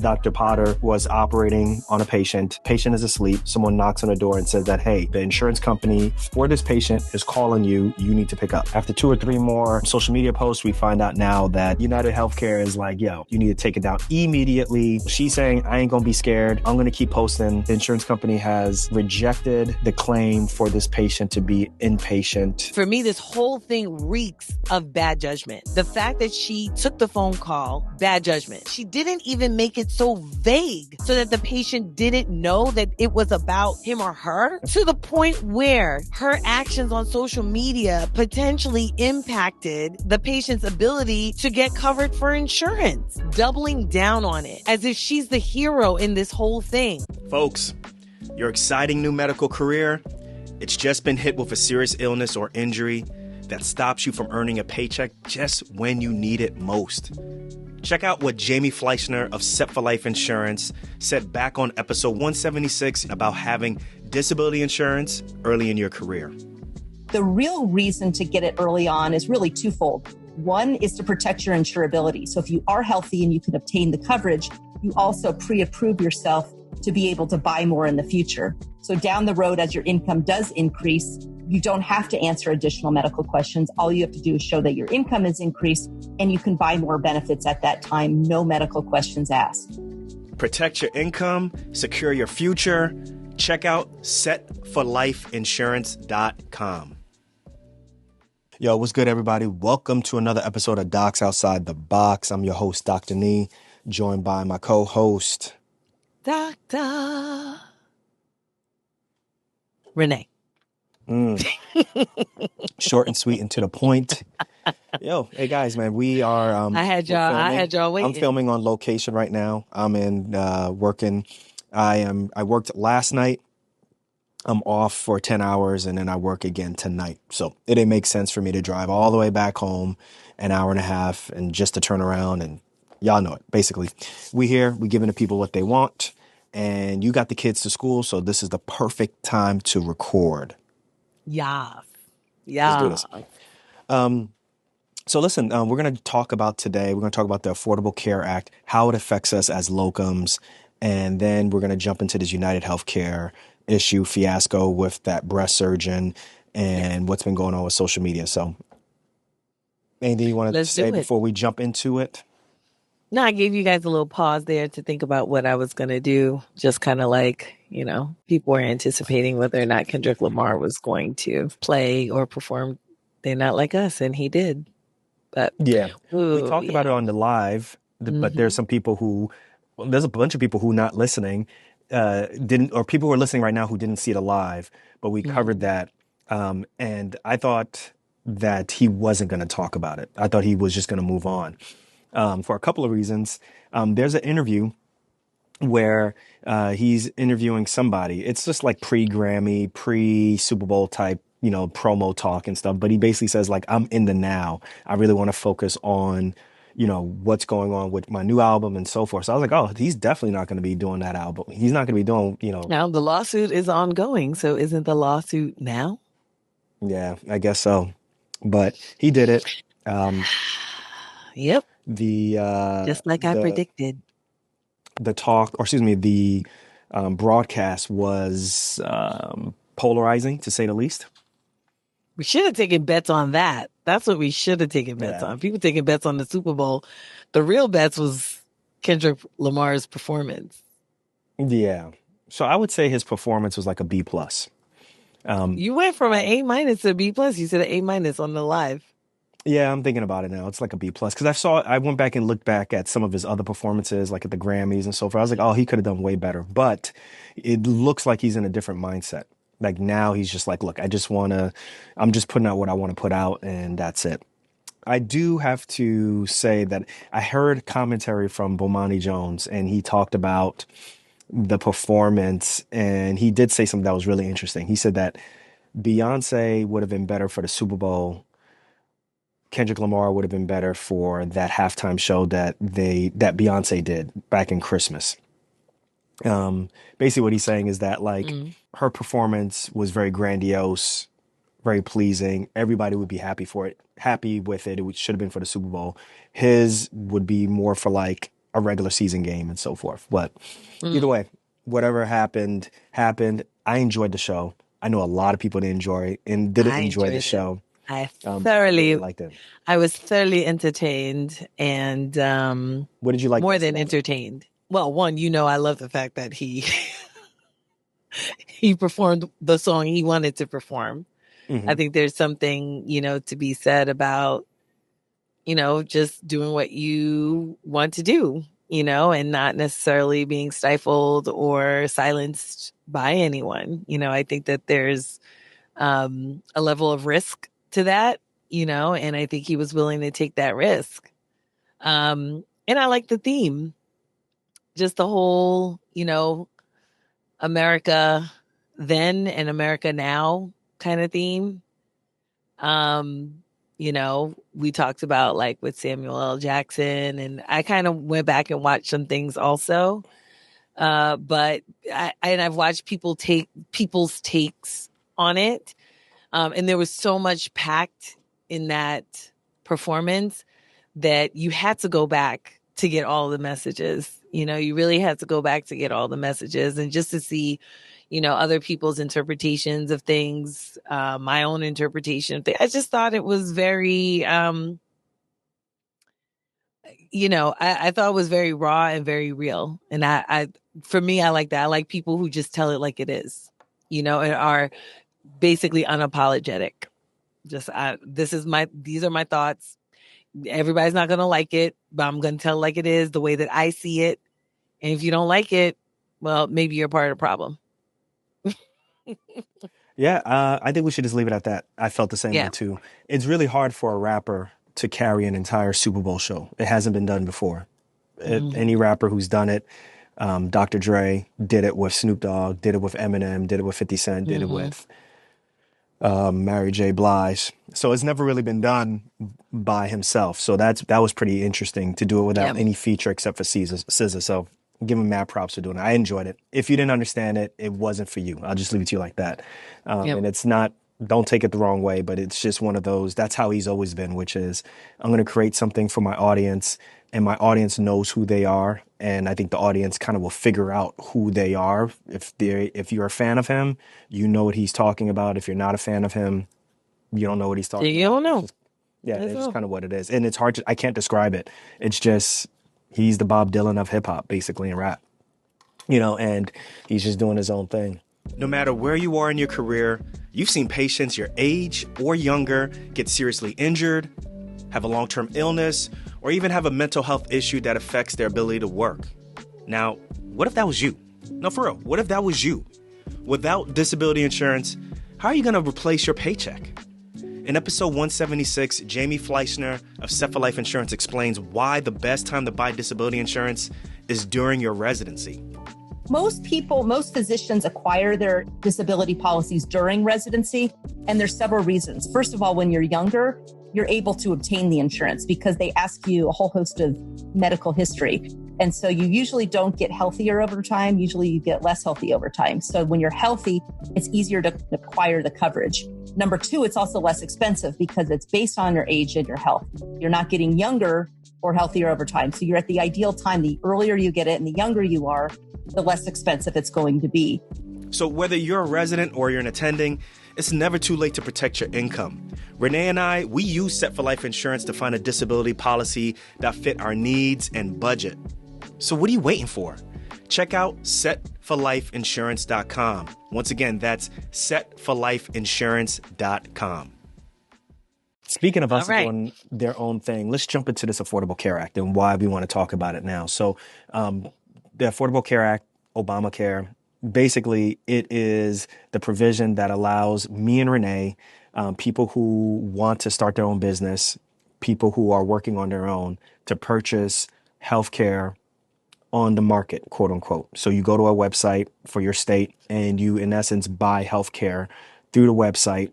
Dr. Potter was operating on a patient. Patient is asleep. Someone knocks on the door and says that, hey, the insurance company for this patient is calling you. You need to pick up. After 2 or 3 more social media posts, we find out now that UnitedHealthcare is like, yo, you need to take it down immediately. She's saying, I ain't gonna be scared. I'm gonna keep posting. The insurance company has rejected the claim for this patient to be inpatient. For me, this whole thing reeks of bad judgment. The fact that she took the phone call, bad judgment. She didn't even make it so vague so that the patient didn't know that it was about him or her, to the point where her actions on social media potentially impacted the patient's ability to get covered for insurance, doubling down on it as if she's the hero in this whole thing. Folks, your exciting new medical career, it's just been hit with a serious illness or injury that stops you from earning a paycheck just when you need it most. Check out what Jamie Fleischner of Set for Life Insurance said back on episode 176 about having disability insurance early in your career. The real reason to get it early on is really twofold. One is to protect your insurability. So if you are healthy and you can obtain the coverage, you also pre-approve yourself to be able to buy more in the future. So down the road, as your income does increase, you don't have to answer additional medical questions. All you have to do is show that your income is increased and you can buy more benefits at that time. No medical questions asked. Protect your income, secure your future. Check out setforlifeinsurance.com. Yo, what's good, everybody? Welcome to another episode of Docs Outside the Box. I'm your host, Dr. Nee, joined by my co-host, Dr. Renee. Short and sweet and to the point. Yo, hey guys, man, we are. I had y'all waiting. I'm filming on location right now. I'm in working. I worked last night. I'm off for 10 hours and then I work again tonight. So it didn't make sense for me to drive all the way back home an hour and a half and just to turn around, and y'all know it. Basically, we giving the people what they want, and you got the kids to school, so this is the perfect time to record. Yeah. Let's do this. So listen, we're going to talk about the Affordable Care Act, how it affects us as locums, and then we're going to jump into this UnitedHealthcare issue fiasco with that breast surgeon and what's been going on with social media. So anything you want to say before we jump into it? No, I gave you guys a little pause there to think about what I was going to do. Just kind of like, people were anticipating whether or not Kendrick Lamar was going to play or perform They're Not Like Us, and he did. But yeah, we talked about it on the live, but there's some people there's a bunch of people who not listening, or people who are listening right now who didn't see it live, but we covered that. And I thought that he wasn't going to talk about it. I thought he was just going to move on. For a couple of reasons. There's an interview where he's interviewing somebody. It's just like pre-Grammy, pre-Super Bowl type, promo talk and stuff. But he basically says, like, I'm in the now. I really want to focus on, what's going on with my new album and so forth. So I was like, oh, he's definitely not going to be doing that album. He's not going to be doing, Now the lawsuit is ongoing. So isn't the lawsuit now? Yeah, I guess so. But he did it. Yep. Just like I predicted. The broadcast was polarizing, to say the least. We should have taken bets on that. That's what we should have taken bets on. People taking bets on the Super Bowl. The real bets was Kendrick Lamar's performance. Yeah. So I would say his performance was like a B+. You went from an A- to a B+. You said an A- on the live. Yeah, I'm thinking about it now. It's like a B+. Because I went back and looked back at some of his other performances, like at the Grammys and so forth. I was like, oh, he could have done way better. But it looks like he's in a different mindset. Like now he's just like, look, I'm just putting out what I want to put out, and that's it. I do have to say that I heard commentary from Bomani Jones, and he talked about the performance, and he did say something that was really interesting. He said that Beyonce would have been better for the Super Bowl. Kendrick Lamar would have been better for that halftime show that Beyonce did back in Christmas. Basically what he's saying is that her performance was very grandiose, very pleasing. Everybody would be happy with it. It should have been for the Super Bowl. His would be more for like a regular season game and so forth. But either way, whatever happened, happened. I enjoyed the show. I know a lot of people didn't enjoy the show. I really liked it. I was thoroughly entertained and what did you like? More than entertained. Well, one, I love the fact that he performed the song he wanted to perform. Mm-hmm. I think there's something, to be said about, just doing what you want to do, and not necessarily being stifled or silenced by anyone. I think that there's a level of risk to that, and I think he was willing to take that risk. And I like the theme, just the whole, America then and America now kind of theme. We talked about like with Samuel L. Jackson, and I kind of went back and watched some things also. But I've watched people's takes on it. And there was so much packed in that performance that you had to go back to get all the messages. You really had to go back to get all the messages, and just to see, other people's interpretations of things, my own interpretation of things. I just thought it was very, I thought it was very raw and very real. And for me, I like that. I like people who just tell it like it is, and are basically unapologetic. These are my thoughts. Everybody's not going to like it, but I'm going to tell it like it is, the way that I see it. And if you don't like it, well, maybe you're part of the problem. Yeah, I think we should just leave it at that. I felt the same way too. It's really hard for a rapper to carry an entire Super Bowl show. It hasn't been done before. Any rapper who's done it, Dr. Dre did it with Snoop Dogg, did it with Eminem, did it with 50 Cent, did it with Mary J. Blige. So it's never really been done by himself. So that was pretty interesting to do it without any feature except for SZA. So give him mad props for doing it. I enjoyed it. If you didn't understand it, it wasn't for you. I'll just leave it to you like that. And it's not, don't take it the wrong way, but it's just one of those, that's how he's always been, which is I'm going to create something for my audience, and my audience knows who they are. And I think the audience kind of will figure out who they are. If you're a fan of him, you know what he's talking about. If you're not a fan of him, you don't know what he's talking about. You don't know. It's just kind of what it is. And it's hard I can't describe it. It's just, he's the Bob Dylan of hip hop, basically, in rap, and he's just doing his own thing. No matter where you are in your career, you've seen patients your age or younger get seriously injured, have a long-term illness, or even have a mental health issue that affects their ability to work. Now, what if that was you? No, for real, what if that was you? Without disability insurance, how are you going to replace your paycheck? In episode 176, Jamie Fleischner of Set for Life Insurance explains why the best time to buy disability insurance is during your residency. Most physicians acquire their disability policies during residency, and there's several reasons. First of all, when you're younger, you're able to obtain the insurance because they ask you a whole host of medical history. And so you usually don't get healthier over time. Usually you get less healthy over time. So when you're healthy, it's easier to acquire the coverage. Number two, it's also less expensive because it's based on your age and your health. You're not getting younger or healthier over time. So you're at the ideal time. The earlier you get it and the younger you are, the less expensive it's going to be. So whether you're a resident or you're an attending, it's never too late to protect your income. Renee and I, we use Set for Life Insurance to find a disability policy that fit our needs and budget. So what are you waiting for? Check out setforlifeinsurance.com. Once again, that's setforlifeinsurance.com. Speaking of us doing their own thing, let's jump into this Affordable Care Act and why we want to talk about it now. So the Affordable Care Act, Obamacare, basically it is the provision that allows me and Renee, people who want to start their own business, people who are working on their own, to purchase healthcare on the market, quote unquote. So you go to a website for your state and you, in essence, buy healthcare through the website.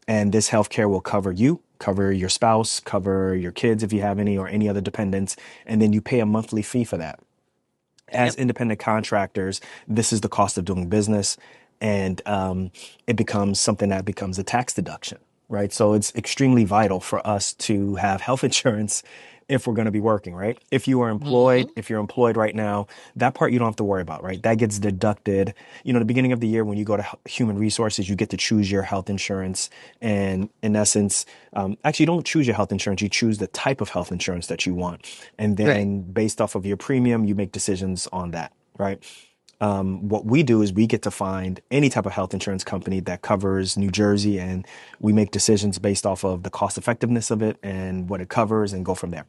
And this healthcare will cover you, cover your spouse, cover your kids if you have any, or any other dependents. And then you pay a monthly fee for that. As independent contractors, this is the cost of doing business. And it becomes something that becomes a tax deduction, right? So it's extremely vital for us to have health insurance if we're going to be working, right? If you are employed, Mm-hmm. if you're employed right now, that part you don't have to worry about, right? That gets deducted. The beginning of the year when you go to human resources, you get to choose your health insurance. And in essence, actually, you don't choose your health insurance. You choose the type of health insurance that you want. And Right. then based off of your premium, you make decisions on that, right? What we do is we get to find any type of health insurance company that covers New Jersey, and we make decisions based off of the cost effectiveness of it and what it covers and go from there.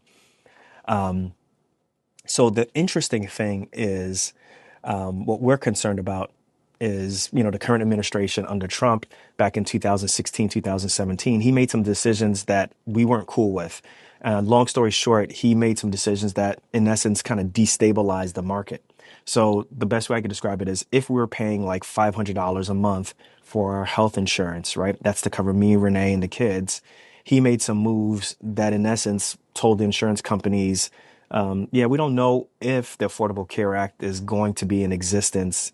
So the interesting thing is what we're concerned about is, the current administration under Trump back in 2016, 2017, he made some decisions that we weren't cool with. Long story short, he made some decisions that, in essence, kind of destabilized the market. So the best way I could describe it is if we were paying like $500 a month for our health insurance, right? That's to cover me, Renee, and the kids. He made some moves that, in essence, told the insurance companies, yeah, we don't know if the Affordable Care Act is going to be in existence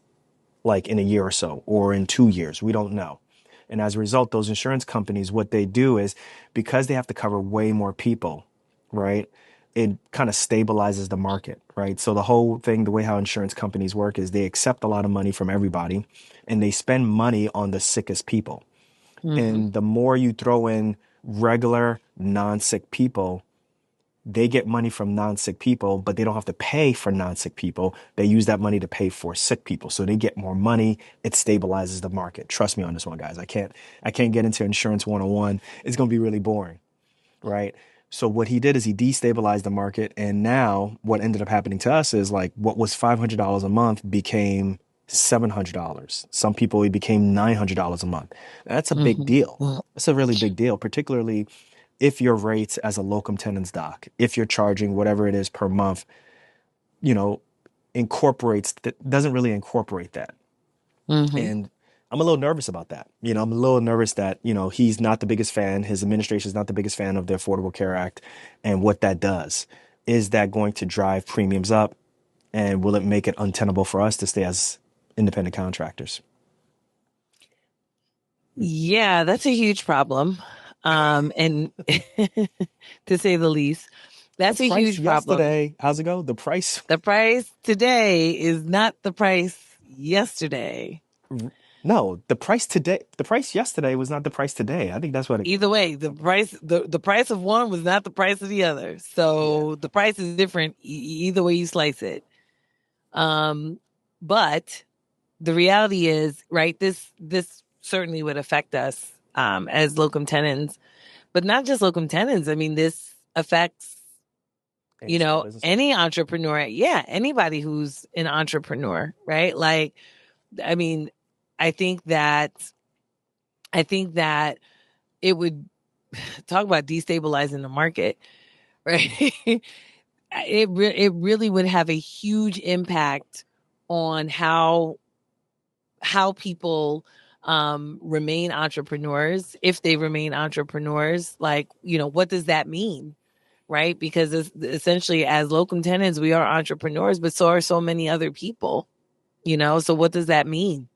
like in a year or so or in 2 years. We don't know. And as a result, those insurance companies, what they do is because they have to cover way more people, right? It kind of stabilizes the market, right? So the whole thing, the way how insurance companies work is they accept a lot of money from everybody and they spend money on the sickest people. Mm-hmm. And the more you throw in regular non-sick people, they get money from non-sick people, but they don't have to pay for non-sick people. They use that money to pay for sick people. So they get more money. It stabilizes the market. Trust me on this one, guys. I can't get into insurance 101. It's going to be really boring, right? So what he did is he destabilized the market. And now what ended up happening to us is like what was $500 a month became $700. Some people, it became $900 a month. That's a big deal. Mm-hmm. That's a really big deal, particularly if your rates as a locum tenens doc, if you're charging whatever it is per month, you know, incorporates that doesn't really incorporate that. Mm-hmm. And I'm a little nervous about that. I'm a little nervous that, he's not the biggest fan. His administration is not the biggest fan of the Affordable Care Act and what that does. Is that going to drive premiums up? And will it make it untenable for us to stay as independent contractors? Yeah, that's a huge problem. And to say the least, The that's a price huce problem. yesterday, how's it go? The price, The price today is not the price yesterday. no, the price today, the price yesterday was not the price today. I think that's what it, Either way, the price of one was not the price of the other. yeah. So the price is different either way you slice it. But the reality is, right, this certainly would affect us as locum tenens, but not just locum tenens. I mean, this affects, Any small business owner. any entrepreneur. Yeah, anybody who's an entrepreneur, right? Like, I mean, I think that I think that it would talk about destabilizing the market, right? It really would have a huge impact on how people remain entrepreneurs, if they remain entrepreneurs. Like, what does that mean? Right? Because essentially, as locum tenens, we are entrepreneurs, but so are so many other people, so what does that mean?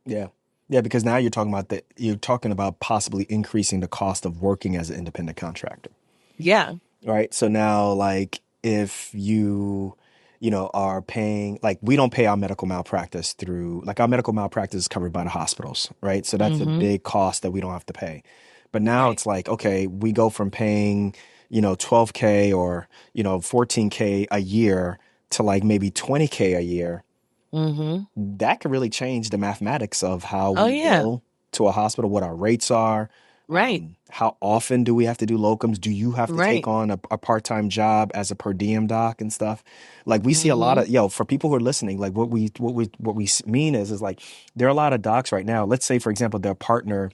Yeah. Yeah, because now you're talking about possibly increasing the cost of working as an independent contractor. Yeah. Right? So now like if are paying like we don't pay our medical malpractice through like our medical malpractice is covered by the hospitals, right? So that's a Mm-hmm. big cost that we don't have to pay. But now Right. it's like, okay, we go from paying, 12K or, 14K a year to like maybe 20K a year. Mm-hmm. That could really change the mathematics of how Oh we yeah. bill to a hospital, what our rates are. Right. How often do we have to do locums? Do you have to take Right. on a part-time job as a per diem doc and stuff? Like we see a lot Mm-hmm. of, for people who are listening, like what we mean is like there are a lot of docs right now. Let's say, for example, their partner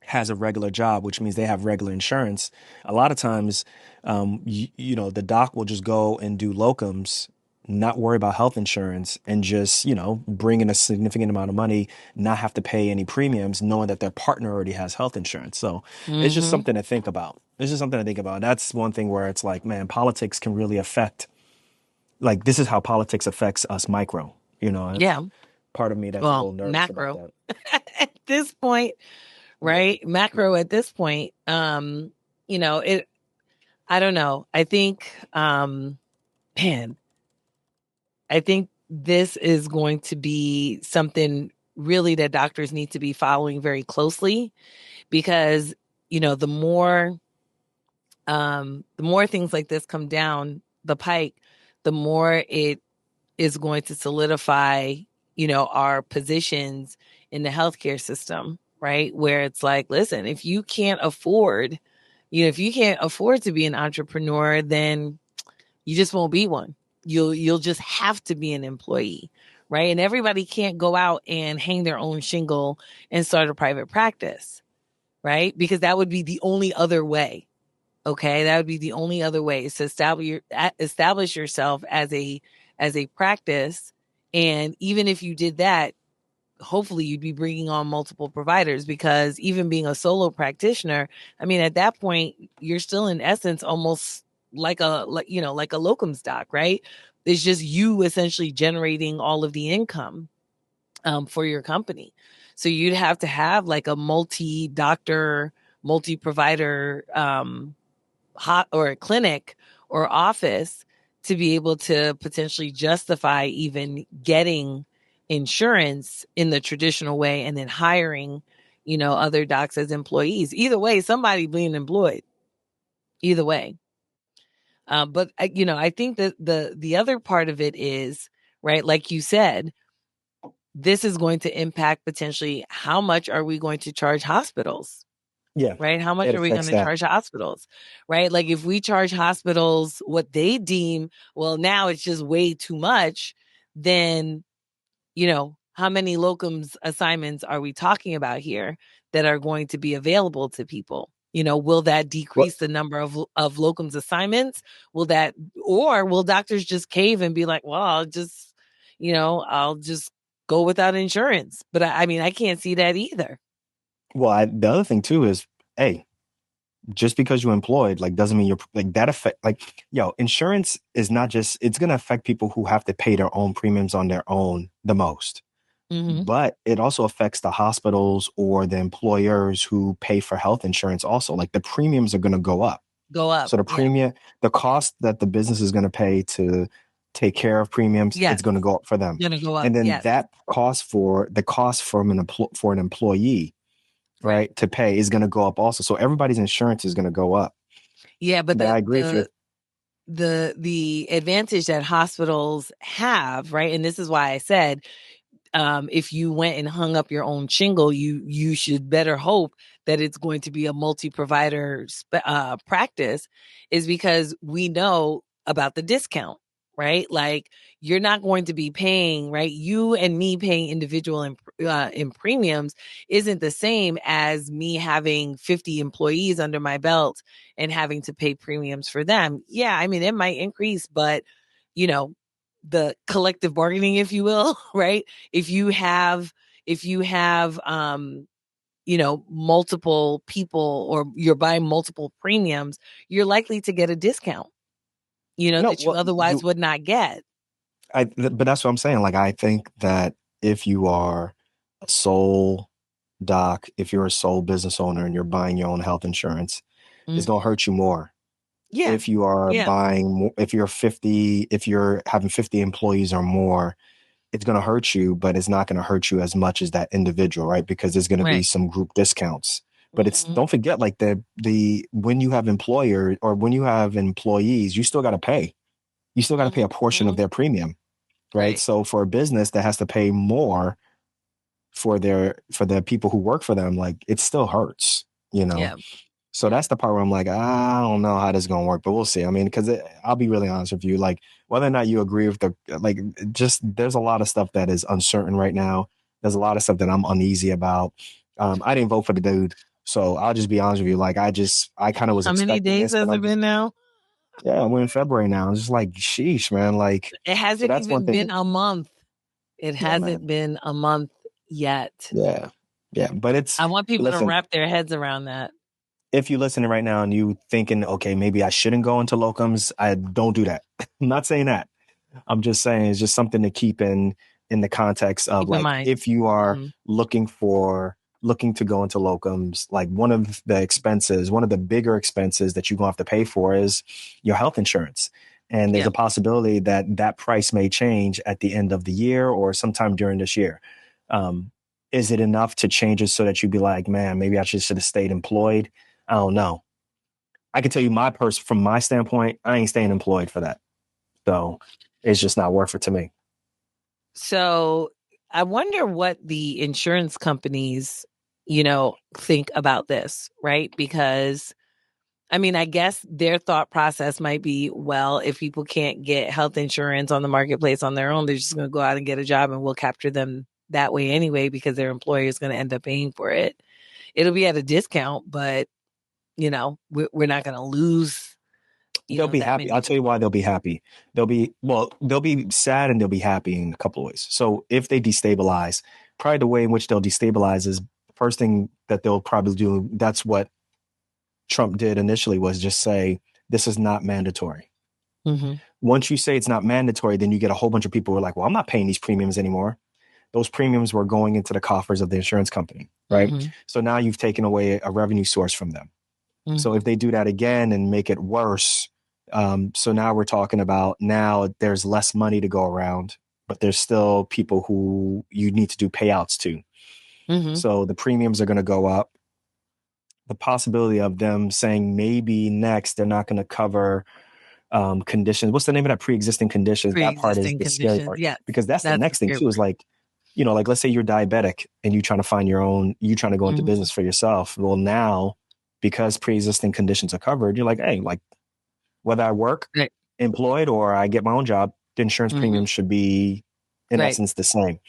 has a regular job, which means they have regular insurance. A lot of times, the doc will just go and do locums, not worry about health insurance, and just, bring in a significant amount of money, not have to pay any premiums, knowing that their partner already has health insurance. So it's just Mm-hmm. something to think about. It's just something to think about. That's one thing where it's like, man, politics can really affect, like, this is how politics affects us micro, Yeah. part of me that's a Well, little nervous about macro that. at this point, Yeah. right? Macro at this point. It I don't know. I think, man, I think this is going to be something really that doctors need to be following very closely because, the more things like this come down the pike, the more it is going to solidify, our positions in the healthcare system, right? Where it's like, listen, if you can't afford to be an entrepreneur, then you just won't be one. You'll just have to be an employee, right? And everybody can't go out and hang their own shingle and start a private practice, right? Because that would be the only other way. Okay, that would be the only other way is to establish yourself as a practice, and even if you did that, hopefully you'd be bringing on multiple providers because even being a solo practitioner, I mean, at that point, you're still in essence almost like like a locums doc, right? It's just you essentially generating all of the income for your company. So you'd have to have like a multi-doctor, multi-provider hot or a clinic or office to be able to potentially justify even getting insurance in the traditional way and then hiring, other docs as employees. Either way, somebody being employed. Either way. But I think that the other part of it is, right, like you said, this is going to impact potentially how much are we going to charge hospitals, Yeah, right? How much it are we going affects to that. charge hospitals, right? Like if we charge hospitals what they deem, well, now it's just way too much, then, how many locums assignments are we talking about here that are going to be available to people? Will that Well, decrease the number of locums assignments? Or will doctors just cave and be like, well, I'll just go without insurance. But I mean, I can't see that either. the other thing too is, hey, just because you're employed, like, doesn't mean you're like that affect like, insurance is not just, it's going to affect people who have to pay their own premiums on their own the most, Mm-hmm. but it also affects the hospitals or the employers who pay for health insurance also. Like the premiums are going to go up. Go up. So Yeah. the cost that the business is going to pay to take care of premiums, Yes. it's going to go up for them. Gonna go up. And then Yes. that cost from for an employee, Right. right, to pay is going to go up also. So everybody's insurance is going to go up. Yeah, but But I agree with you. the advantage that hospitals have, right? And this is why I said, if you went and hung up your own shingle, you should better hope that it's going to be a multi-provider practice, is because we know about the discount, right? Like you're not going to be paying, right? You and me paying individual in premiums isn't the same as me having 50 employees under my belt and having to pay premiums for them. Yeah, I mean it might increase, but you know the collective bargaining, if you will, right? If you have, multiple people or you're buying multiple premiums, you're likely to get a discount, No, that you well, otherwise would not get. but that's what I'm saying. Like, I think that if you are a sole doc, if you're a sole business owner and you're buying your own health insurance, it's going to Mhm. hurt you more. Yeah. If you are Yeah. if you're having 50 employees or more, it's going to hurt you, but it's not going to hurt you as much as that individual, right? Because there's going to be Right. some group discounts. But Mhm. don't forget, like, when you have employer or when you have employees, you still got to pay. You still got to pay a portion of Mhm. their premium, right? Right. So for a business that has to pay more for the people who work for them, like, it still hurts, you know? Yeah. So that's the part where I'm like, I don't know how this is gonna work, but we'll see. I mean, because I'll be really honest with you, like, whether or not you agree with just there's a lot of stuff that is uncertain right now. There's a lot of stuff that I'm uneasy about. I didn't vote for the dude, so I'll just be honest with you. Like, I kind of was How many expecting days this, but has it been now? we're in February now. It's just like, sheesh, man. Like, It so hasn't that's one even been thing. a month. It Yeah, hasn't man. been a month yet. Yeah, yeah. But I want people to listen, wrap their heads around that. if you're listening right now and you thinking, okay, maybe I shouldn't go into locums, I don't do that. I'm not saying that. I'm just saying it's just something to keep in the context of, Keep in like, mind. if you are Mhm. looking for looking to go into locums, like one of the bigger expenses that you're going to have to pay for is your health insurance. And there's a possibility that that price may change at the end of the year or sometime during this year. Is it enough to change it so that you'd be like, man, maybe I should have stayed employed? I don't know. I can tell you from my standpoint, I ain't staying employed for that. So it's just not worth it to me. So I wonder what the insurance companies, think about this, right? Because I mean, I guess their thought process might be, well, if people can't get health insurance on the marketplace on their own, they're just going to go out and get a job and we'll capture them that way anyway, because their employer is going to end up paying for it. It'll be at a discount, but, we're not going to lose. They'll be happy. I'll tell you why they'll be happy. They'll be sad and they'll be happy in a couple of ways. So if they destabilize, probably the way in which they'll destabilize is first thing that they'll probably do. That's what Trump did initially, was just say, this is not mandatory. Mm-hmm. Once you say it's not mandatory, then you get a whole bunch of people who are like, well, I'm not paying these premiums anymore. Those premiums were going into the coffers of the insurance company, right? Mm-hmm. So now you've taken away a revenue source from them. Mm-hmm. So if they do that again and make it worse, so now we're talking about there's less money to go around, but there's still people who you need to do payouts to. Mm-hmm. So the premiums are going to go up. The possibility of them saying maybe next they're not going to cover conditions. What's the name of that? Pre-existing conditions. That part is the scary part. Yeah, because that's the next thing too. Is like, like let's say you're diabetic and you're trying to find you're trying to go into mm-hmm. business for yourself. Well, now because pre-existing conditions are covered, you're like, hey, like whether I work employed or I get my own job, the insurance mm-hmm. premium should be in essence the same.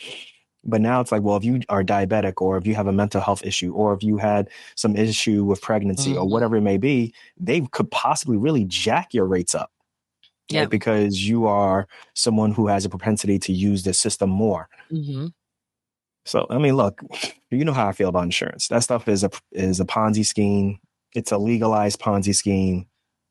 But now it's like, well, if you are diabetic or if you have a mental health issue or if you had some issue with pregnancy mm-hmm. or whatever it may be, they could possibly really jack your rates up. Yeah. Right? Because you are someone who has a propensity to use this system more. Mm-hmm. So, I mean, look, you know how I feel about insurance. That stuff is a Ponzi scheme. It's a legalized Ponzi scheme,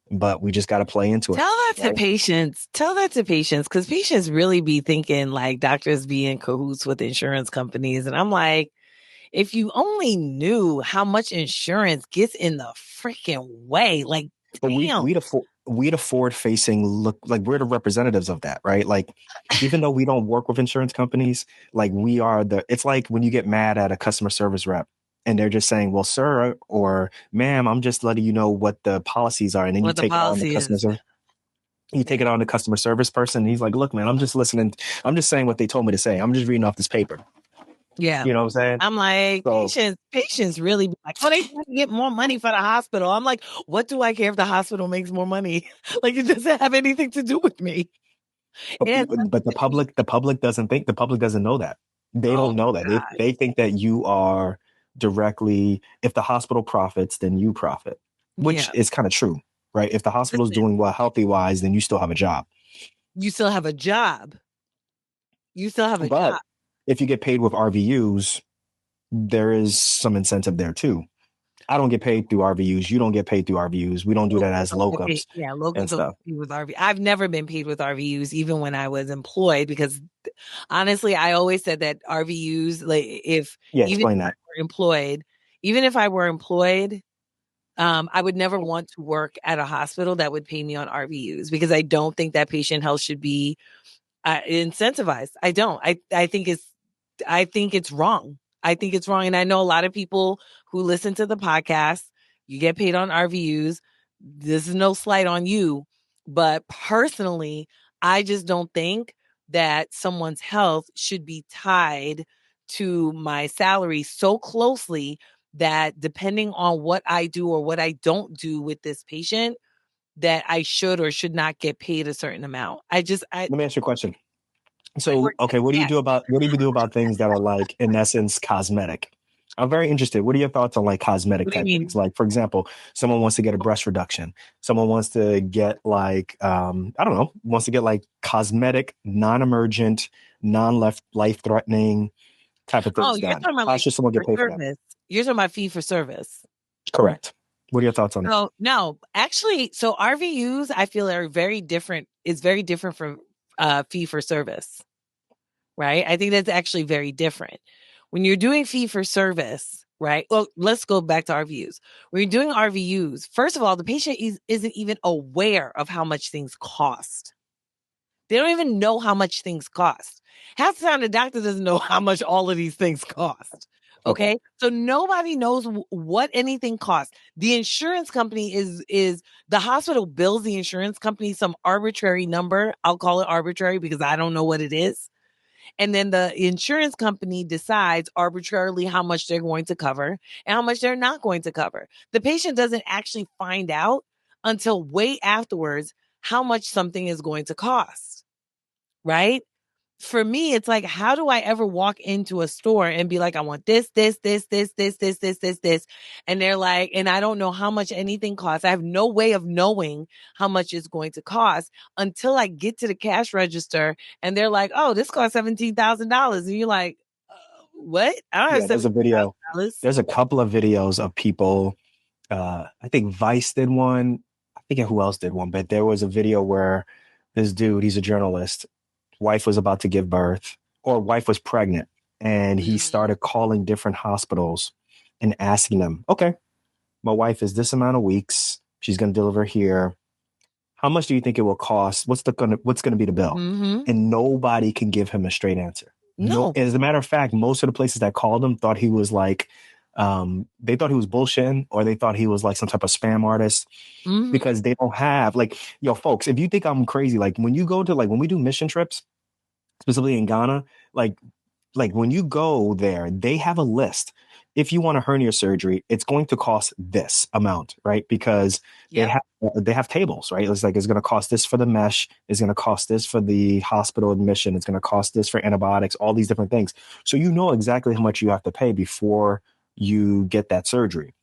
but we just got to play into it. Tell that to patients. Tell that to patients, because patients really be thinking like doctors be in cahoots with insurance companies. And I'm like, if you only knew how much insurance gets in the freaking way, like, but we'd afford facing look like we're the representatives of that, right? Like, even though we don't work with insurance companies, like we are it's like when you get mad at a customer service rep and they're just saying, well, sir or ma'am, I'm just letting you know what the policies are. And then you take it on the customer service. You take it on the customer service person. And he's like, look, man, I'm just listening. I'm just saying what they told me to say. I'm just reading off this paper. Yeah. You know what I'm saying? I'm like, patients really be like, oh, they trying to get more money for the hospital. I'm like, what do I care if the hospital makes more money? Like, it doesn't have anything to do with me. But the public doesn't know that. They don't know that. They think that you are directly, if the hospital profits, then you profit, which is kind of true, right? If the hospital is doing well healthy wise, then you still have a job. You still have a job. But if you get paid with RVUs, there is some incentive there too. I don't get paid through RVUs. You don't get paid through RVUs. We don't do that as locums. Yeah, locums don't pay with RVUs. I've never been paid with RVUs, even when I was employed, because honestly, I always said that RVUs, like even if I were employed, I would never want to work at a hospital that would pay me on RVUs, because I don't think that patient health should be incentivized. I don't. I think it's wrong. I think it's wrong. And I know a lot of people who listen to the podcast, you get paid on RVUs. This is no slight on you. But personally, I just don't think that someone's health should be tied to my salary so closely that depending on what I do or what I don't do with this patient, that I should or should not get paid a certain amount. Let me ask you a question. So, okay, what do you do about things that are like, in essence, cosmetic? I'm very interested. What are your thoughts on like cosmetic type things? Like, for example, someone wants to get a breast reduction. Someone wants to get like, wants to get like cosmetic, non-emergent, non-life-threatening type of things. Oh, you're talking about how should someone get paid for that? You're talking about fee for service. Correct. What are your thoughts on it? No, actually, so RVUs, I feel are very different. It's very different from fee for service, right? I think that's actually very different. When you're doing fee for service, right? Well, let's go back to RVUs. When you're doing RVUs, first of all, the patient isn't even aware of how much things cost. They don't even know how much things cost. Half the time, the doctor doesn't know how much all of these things cost. Okay. So nobody knows what anything costs. The insurance company is the hospital bills the insurance company some arbitrary number. I'll call it arbitrary because I don't know what it is. And then the insurance company decides arbitrarily how much they're going to cover and how much they're not going to cover. The patient doesn't actually find out until way afterwards how much something is going to cost, right? For me, it's like, how do I ever walk into a store and be like, I want this, this, this, this, this, this, this, this, this. And they're like, and I don't know how much anything costs. I have no way of knowing how much it's going to cost until I get to the cash register and they're like, oh, this costs $17,000. And you're like, what? I don't have Yeah, there's a video. $17,000. There's a couple of videos of people. I think Vice did one. I forget who else did one, but there was a video where this dude, he's a journalist, wife was about to give birth, or wife was pregnant, and he started calling different hospitals and asking them, okay, my wife is this amount of weeks. She's going to deliver here. How much do you think it will cost? What's going to be the bill? And nobody can give him a straight answer. No. As a matter of fact, most of the places that called him thought he was like, they thought he was bullshitting, or they thought he was like some type of spam artist, because they don't have, like, yo, folks, if you think I'm crazy, like when you go to, like, when we do mission trips, specifically in Ghana, like when you go there, they have a list. If you want a hernia surgery, it's going to cost this amount, right? Because they have tables, right? It's like, it's going to cost this for the mesh. It's going to cost this for the hospital admission. It's going to cost this for antibiotics, all these different things. So you know exactly how much you have to pay before you get that surgery.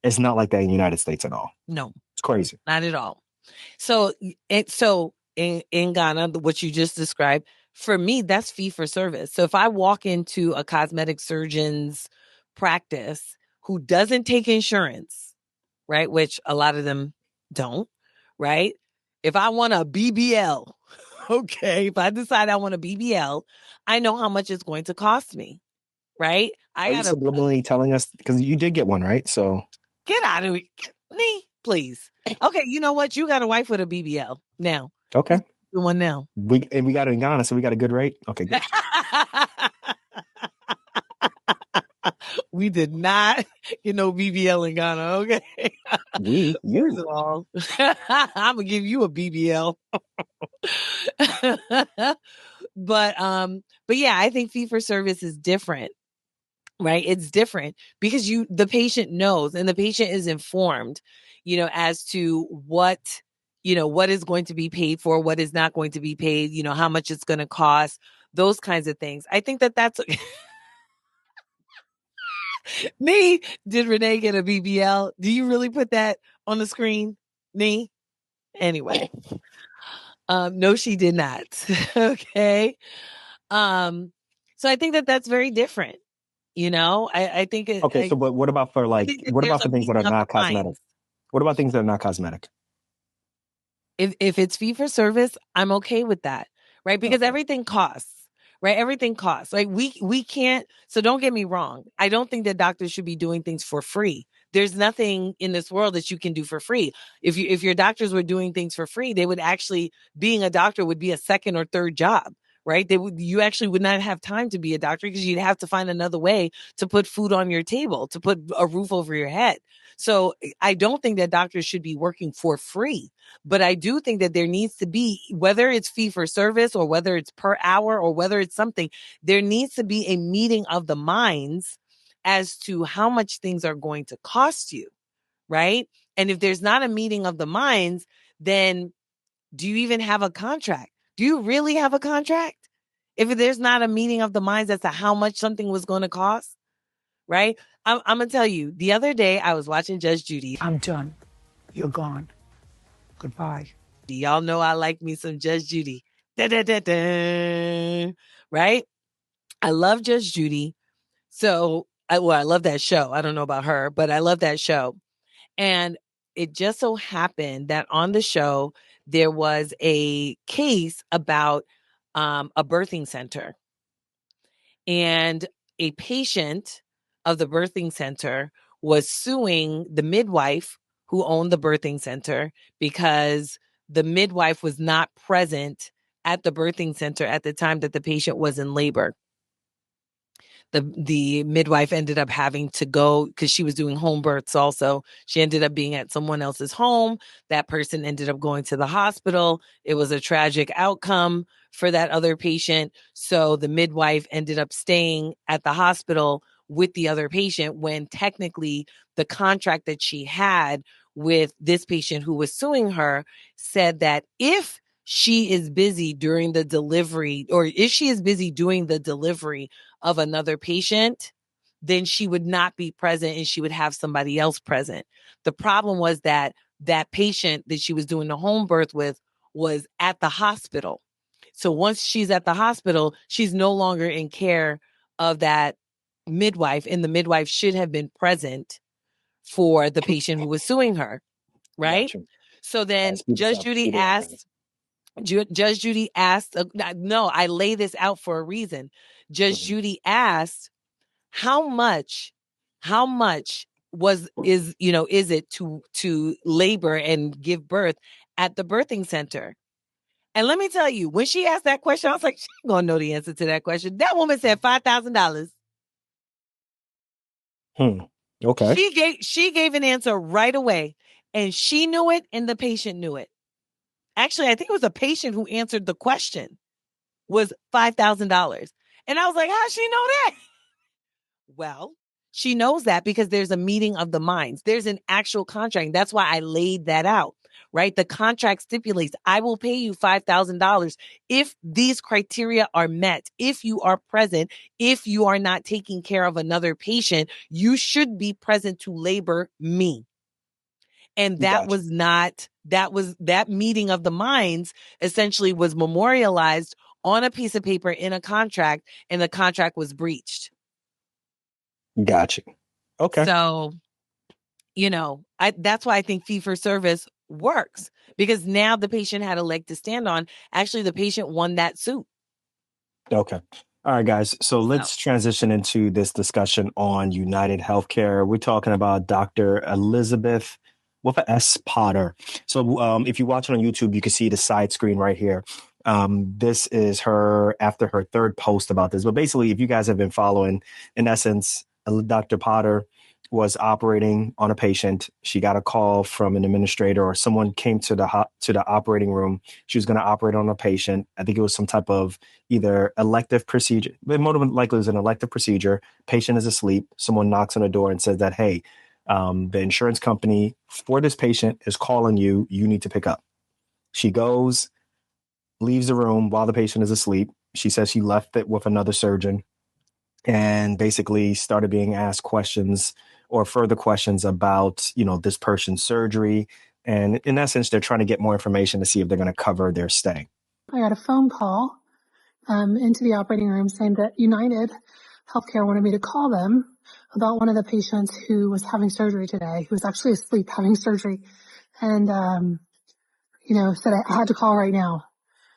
It's not like that in the United States at all. No, it's crazy. Not at all. So in Ghana, what you just described, for me, that's fee for service. So if I walk into a cosmetic surgeon's practice who doesn't take insurance, right, which a lot of them don't, right? If I want a BBL, okay, if I decide I want a BBL, I know how much it's going to cost me, right? Are you subliminally telling us, because you did get one, right? So get out of me, please. Okay, you know what? You got a wife with a BBL now. Okay. One now. We got it in Ghana, so we got a good rate. Okay, good. We did not get no BBL in Ghana, okay? First of all, I'm gonna give you a BBL. But yeah, I think fee for service is different. Right? It's different because the patient knows and the patient is informed, as to what is going to be paid for, what is not going to be paid, how much it's going to cost, those kinds of things. I think that's me. Did Renee get a BBL? Do you really put that on the screen? Me? Anyway. No, she did not. Okay. So I think that's very different. I think it. Okay, so but what about for what about for things that are not cosmetic? What about things that are not cosmetic? If it's fee for service, I'm okay with that, right? Because everything costs, right? Everything costs. Like we can't. So don't get me wrong. I don't think that doctors should be doing things for free. There's nothing in this world that you can do for free. If your doctors were doing things for free, they would actually, being a doctor would be a second or third job. Right? You actually would not have time to be a doctor because you'd have to find another way to put food on your table, to put a roof over your head. So I don't think that doctors should be working for free, but I do think that there needs to be, whether it's fee for service or whether it's per hour or whether it's something, there needs to be a meeting of the minds as to how much things are going to cost you. Right? And if there's not a meeting of the minds, then do you even have a contract? Do you really have a contract? If there's not a meeting of the minds as to how much something was going to cost, right? I'm going to tell you, the other day I was watching Judge Judy. I'm done. You're gone. Goodbye. Y'all know I like me some Judge Judy. Da, da, da, da. Right? I love Judge Judy. So, I love that show. I don't know about her, but I love that show. And it just so happened that on the show, there was a case about a birthing center. And a patient of the birthing center was suing the midwife who owned the birthing center because the midwife was not present at the birthing center at the time that the patient was in labor. The midwife ended up having to go because she was doing home births also. She ended up being at someone else's home. That person ended up going to the hospital. It was a tragic outcome for that other patient. So the midwife ended up staying at the hospital with the other patient when technically the contract that she had with this patient who was suing her said that if she is busy during the delivery, or if she is busy doing the delivery of another patient, then she would not be present and she would have somebody else present. The problem was that that patient that she was doing the home birth with was at the hospital. So once she's at the hospital, she's no longer in care of that midwife, and the midwife should have been present for the patient who was suing her, right? Gotcha. So then Judge Judy asked, no, I lay this out for a reason. Judge Judy asked, how much is it to labor and give birth at the birthing center? And let me tell you, when she asked that question, I was like, she ain't gonna know the answer to that question. That woman said $5,000. Okay. She gave an answer right away, and she knew it, and the patient knew it. Actually, I think it was a patient who answered the question, was $5,000. And I was like, how'd she know that? Well, she knows that because there's a meeting of the minds. There's an actual contract. That's why I laid that out, right? The contract stipulates, I will pay you $5,000 if these criteria are met, if you are present, if you are not taking care of another patient, you should be present to labor me. And that was not, that meeting of the minds essentially was memorialized on a piece of paper in a contract, and the contract was breached. Gotcha. Okay. So, that's why I think fee for service works, because now the patient had a leg to stand on. Actually, the patient won that suit. Okay. All right, guys. So let's transition into this discussion on UnitedHealthcare. We're talking about Dr. Elisabeth with an S Potter. So if you watch it on YouTube, you can see the side screen right here. This is her after her third post about this. But basically, if you guys have been following, in essence, Dr. Potter was operating on a patient. She got a call from an administrator, or someone came to the operating room. She was going to operate on a patient. I think it was some type of either elective procedure, but more than likely it was an elective procedure. Patient is asleep. Someone knocks on the door and says that, hey, the insurance company for this patient is calling you. You need to pick up. She goes, leaves the room while the patient is asleep. She says she left it with another surgeon, and basically started being asked questions or further questions about, this person's surgery. And in essence, they're trying to get more information to see if they're going to cover their stay. I got a phone call into the operating room saying that UnitedHealthcare wanted me to call them about one of the patients who was having surgery today, who was actually asleep having surgery. And, said I had to call right now.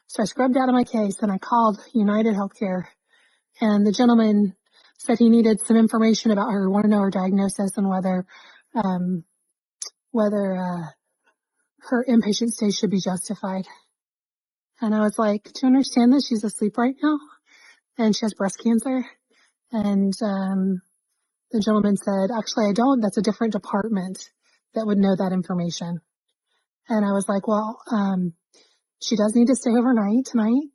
So I scrubbed out of my case and I called UnitedHealthcare, and the gentleman said he needed some information about her, wanted to know her diagnosis and whether her inpatient stay should be justified. And I was like, do you understand that she's asleep right now? And she has breast cancer. And the gentleman said, actually, I don't. That's a different department that would know that information. And I was like, well, she does need to stay overnight tonight.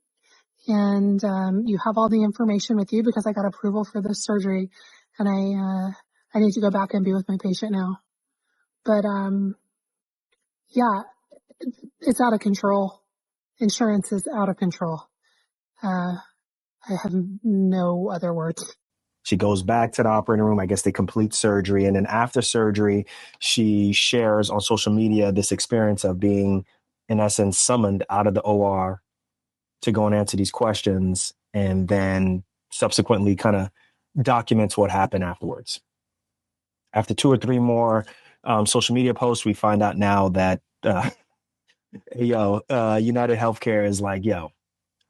And you have all the information with you because I got approval for this surgery. And I need to go back and be with my patient now. But yeah, it's out of control. Insurance is out of control. I have no other words. She goes back to the operating room. I guess they complete surgery. And then after surgery, she shares on social media this experience of being, in essence, summoned out of the OR to go and answer these questions, and then subsequently kind of documents what happened afterwards. After 2 or 3 more social media posts, we find out now that, UnitedHealthcare is like, yo,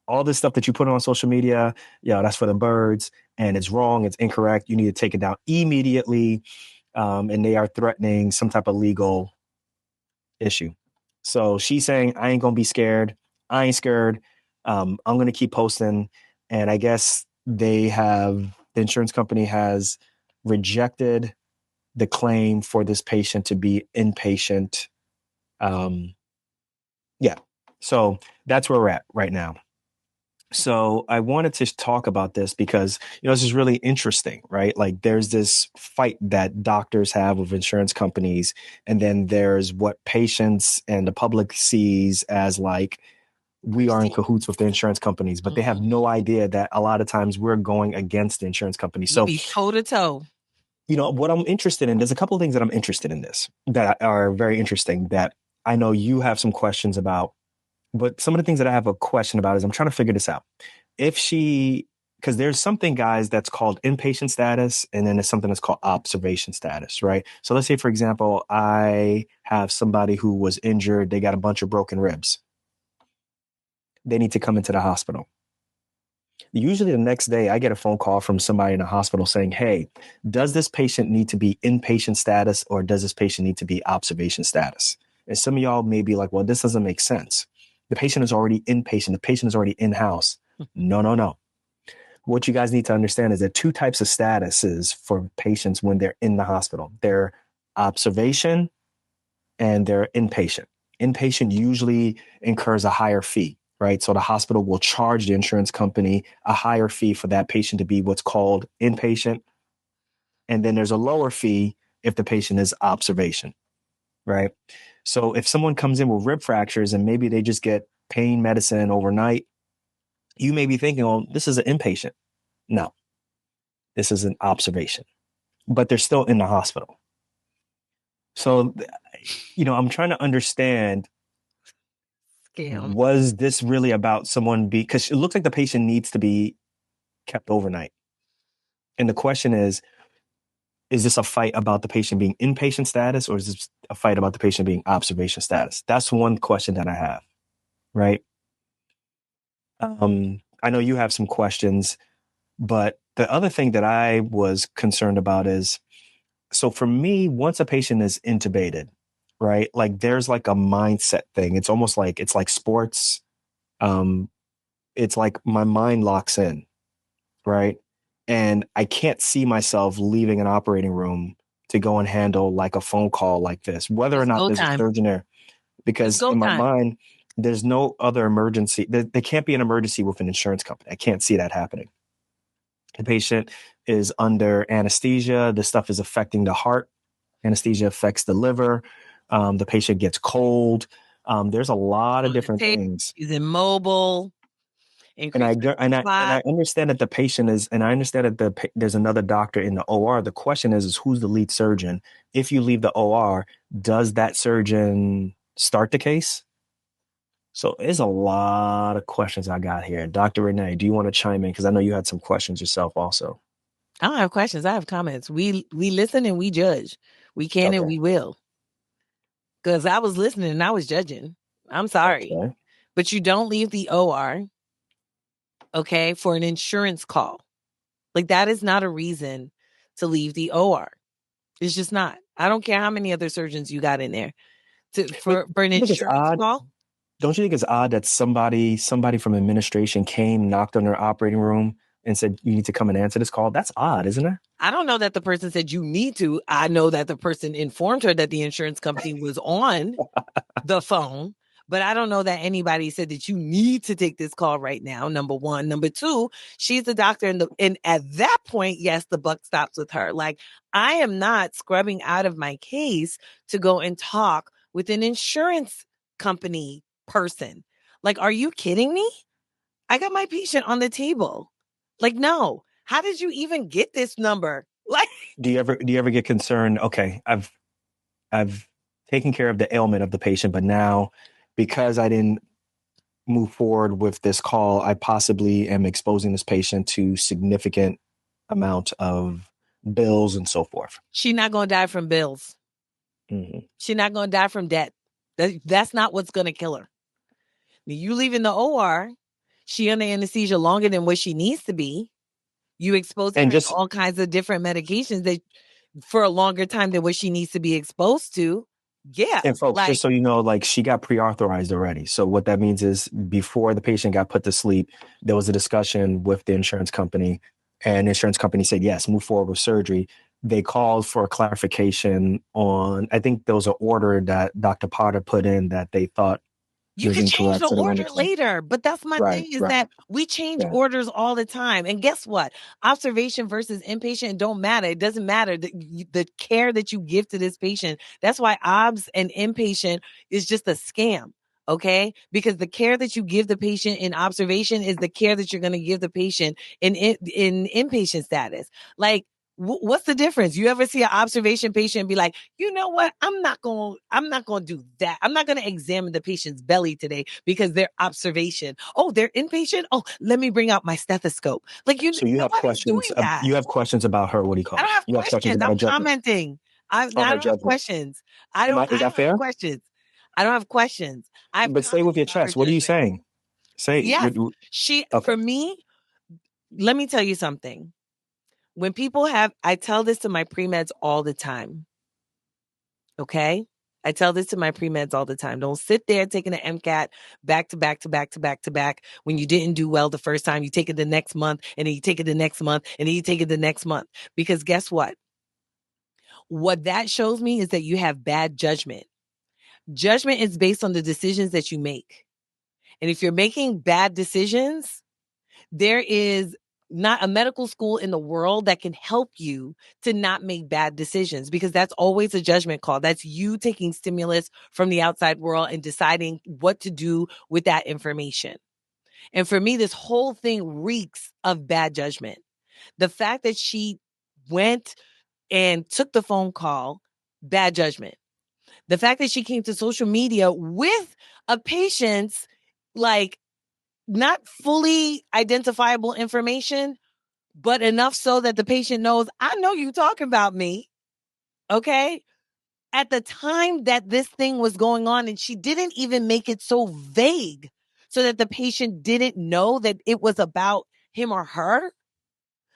all this stuff that you put on social media, that's for the birds, and it's wrong, it's incorrect. You need to take it down immediately. And they are threatening some type of legal issue. So she's saying, I ain't gonna be scared. I ain't scared. I'm gonna keep posting. And I guess the insurance company has rejected the claim for this patient to be inpatient. Yeah. So that's where we're at right now. So I wanted to talk about this because, this is really interesting, right? Like there's this fight that doctors have with insurance companies, and then there's what patients and the public sees as like, we are in cahoots with the insurance companies, but they have no idea that a lot of times we're going against the insurance companies. So be toe to toe. What I'm interested in, there's a couple of things that I'm interested in this that are very interesting that I know you have some questions about. But some of the things that I have a question about is I'm trying to figure this out. Because there's something, guys, that's called inpatient status, and then there's something that's called observation status, right? So let's say, for example, I have somebody who was injured. They got a bunch of broken ribs. They need to come into the hospital. Usually the next day, I get a phone call from somebody in the hospital saying, hey, does this patient need to be inpatient status, or does this patient need to be observation status? And some of y'all may be like, well, this doesn't make sense. The patient is already inpatient. The patient is already in-house. No. What you guys need to understand is there are two types of statuses for patients when they're in the hospital. They're observation and they're inpatient. Inpatient usually incurs a higher fee, right? So the hospital will charge the insurance company a higher fee for that patient to be what's called inpatient. And then there's a lower fee if the patient is observation, right? So if someone comes in with rib fractures and maybe they just get pain medicine overnight, you may be thinking, oh, this is an inpatient. No, this is an observation, but they're still in the hospital. So, I'm trying to understand, was this really about someone because it looks like the patient needs to be kept overnight. And the question is this a fight about the patient being inpatient status, or is this a fight about the patient being observation status? That's one question that I have, right? I know you have some questions, but the other thing that I was concerned about is, so for me, once a patient is intubated, right, like there's like a mindset thing. It's almost like, it's like sports. It's like my mind locks in, right? And I can't see myself leaving an operating room to go and handle like a phone call like this, whether or not there's a surgeon there, because in my mind, there's no other emergency. There can't be an emergency with an insurance company. I can't see that happening. The patient is under anesthesia. This stuff is affecting the heart. Anesthesia affects the liver. The patient gets cold. There's a lot of different things. He's immobile. And I understand that the patient is, and I understand that there's another doctor in the OR. The question is who's the lead surgeon? If you leave the OR, does that surgeon start the case? So there's a lot of questions I got here. Dr. Renee, do you want to chime in? Because I know you had some questions yourself also. I don't have questions. I have comments. We listen and we judge. We can and we will. Because I was listening and I was judging. I'm sorry. Okay. But you don't leave the OR, okay, for an insurance call. Like that is not a reason to leave the OR. It's just not. I don't care how many other surgeons you got in there for an insurance call. Don't you think it's odd that somebody from administration came, knocked on their operating room and said, you need to come and answer this call? That's odd, isn't it? I don't know that the person said you need to. I know that the person informed her that the insurance company was on the phone, but I don't know that anybody said that you need to take this call right now, number one. Number two, she's a doctor, and at that point, yes, the buck stops with her. Like, I am not scrubbing out of my case to go and talk with an insurance company person. Like, are you kidding me? I got my patient on the table. Like, no. How did you even get this number? Like, do you ever get concerned? Okay, I've taken care of the ailment of the patient, but now because I didn't move forward with this call, I possibly am exposing this patient to significant amount of bills and so forth. She's not going to die from bills. Mm-hmm. She's not going to die from debt. That's not what's going to kill her. You leaving the OR, She under anesthesia longer than what she needs to be. You exposing And her to just all kinds of different medications that for a longer time than what she needs to be exposed to. Yeah. And folks, Like, just so you know, like she got pre-authorized already. So what that means is before the patient got put to sleep, there was a discussion with the insurance company, and the insurance company said, yes, move forward with surgery. They called for clarification on, I think there was an order that Dr. Potter put in that they thought you was could change incorrect. the So they wanted order to, later, but that's my right, thing is right. that we change Yeah. orders all the time. And guess what? Observation versus inpatient don't matter. It doesn't matter. The care that you give to this patient, that's why obs and inpatient is just a scam. Okay? Because the care that you give the patient in observation is the care that you're going to give the patient in inpatient status. Like, what's the difference? You ever see an observation patient be like, you know what? I'm not going to do that. I'm not going to examine the patient's belly today because they're observation. Oh, they're inpatient. Oh, let me bring out my stethoscope. Like So you have nobody's questions. doing that. You have questions about her. What do you call I it? don't have You have questions questions. about I'm her judgment. commenting. I On her don't have judgment. questions. Is I that don't have fair? questions. I don't have questions. I have But say with comments your about her chest. What are you judgment. saying? Say. Yes. She, Okay. for me, let me tell you something. When people I tell this to my pre-meds all the time. Okay. I tell this to my pre-meds all the time. Don't sit there taking an MCAT back to back to back to back to back when you didn't do well the first time. You take it the next month and then you take it the next month and then you take it the next month. Because guess what? What that shows me is that you have bad judgment. Judgment is based on the decisions that you make. And if you're making bad decisions, there is not a medical school in the world that can help you to not make bad decisions because that's always a judgment call. That's you taking stimulus from the outside world and deciding what to do with that information. And for me, this whole thing reeks of bad judgment. The fact that she went and took the phone call, bad judgment. The fact that she came to social media with a patient's like not fully identifiable information, but enough so that the patient knows, I know you talking about me. Okay. At the time that this thing was going on, and she didn't even make it so vague so that the patient didn't know that it was about him or her.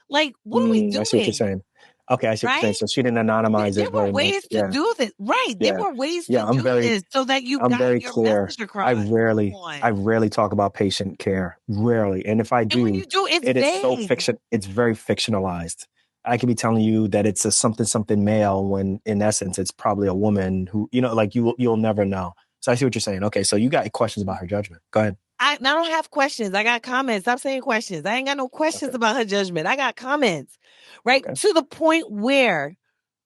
Like, what are we I see what you're doing? saying. Okay, I see what you're saying. Right? So she didn't anonymize There it were very much. ways to Yeah, do this. Right. There yeah, were ways to yeah. do this so that you I'm got very your clear. message across. Come I on. rarely talk about patient care. Rarely, and if I And when do, you do, it's it is so vague. fiction. It's very fictionalized. I could be telling you that it's a something male when in essence it's probably a woman who like you'll never know. So I see what you're saying. Okay, so you got questions about her judgment. Go ahead. I don't have questions. I got comments. Stop saying questions. I ain't got no questions Okay. about her judgment. I got comments, right? Okay. To the point where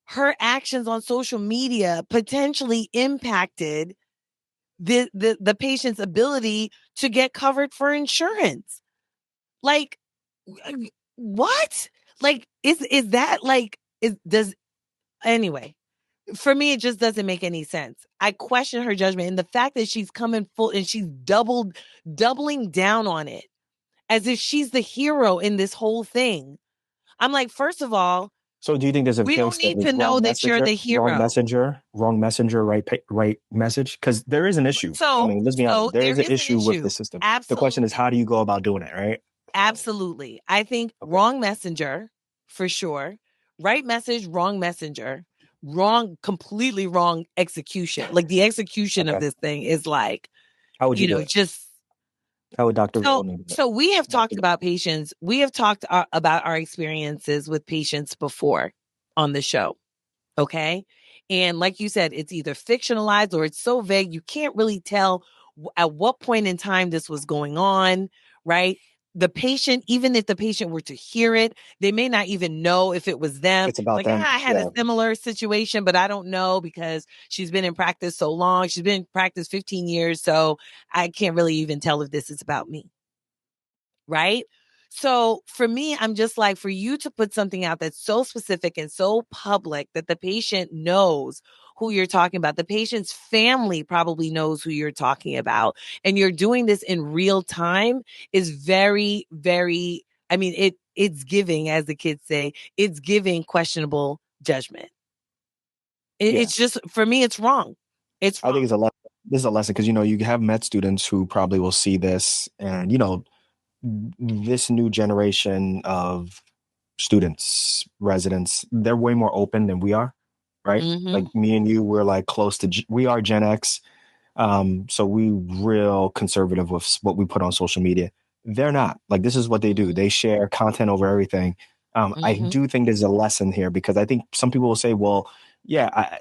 her actions on social media potentially impacted the patient's ability to get covered for insurance. Like, what? Like, is that like, anyway, for me, it just doesn't make any sense. I question her judgment and the fact that she's coming full and she's doubling down on it as if she's the hero in this whole thing. I'm like, first of all, So do you think there's a we don't case that need it's to know that you're the hero. wrong messenger, right message? Because there is an issue. I So, mean, let's be honest. so There there is an is an issue with the issue. system. The question is, Absolutely. how do you go about doing it, right? Absolutely. I think Okay. wrong messenger for sure. Right message, wrong messenger. Completely wrong execution. Like the execution of Okay. this thing is like, How would you do it? just How would Dr. so Rodney do it? so we have talked Dr. about patients. We have talked about our experiences with patients before on the show. Okay. And like you said, it's either fictionalized or it's so vague, you can't really tell at what point in time this was going on, right? The patient, even if the patient were to hear it, they may not even know if it was them. It's about Like, them. I had a Yeah. similar situation, but I don't know because she's been in practice so long. She's been in practice 15 years. So I can't really even tell if this is about me. Right. So for me, I'm just like, for you to put something out that's so specific and so public that the patient knows who you're talking about, the patient's family probably knows who you're talking about, and you're doing this in real time is very, very, I mean, it's giving, as the kids say, it's giving questionable judgment. Yeah. It's just, for me, it's wrong. It's I think wrong. it's a lesson. This is a lesson because, you have med students who probably will see this and, this new generation of students, residents, they're way more open than we are, right? Like me and you, we're like close to, we are Gen X. So we real conservative with what we put on social media. They're not. Like, this is what they do. They share content over everything. I do think there's a lesson here, because I think some people will say, well, yeah,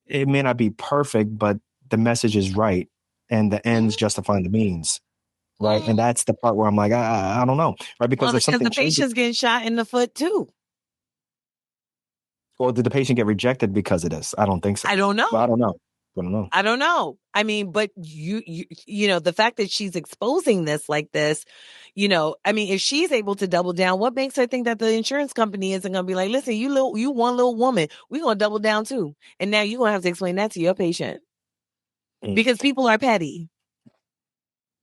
it may not be perfect, but the message is right, and the ends justifying the means, right? And that's the part where I'm like, I don't know, right? Because if because something the changes, patient's getting shot in the foot too. well, did the patient get rejected because of this? I don't think so. I don't know. Well, I don't know. I don't know. I don't know. I mean, but you know, the fact that she's exposing this like this, you know, I mean, if she's able to double down, what makes her think that the insurance company isn't going to be like, listen, you one little woman, we're going to double down too. And now you're going to have to explain that to your patient, because people are petty.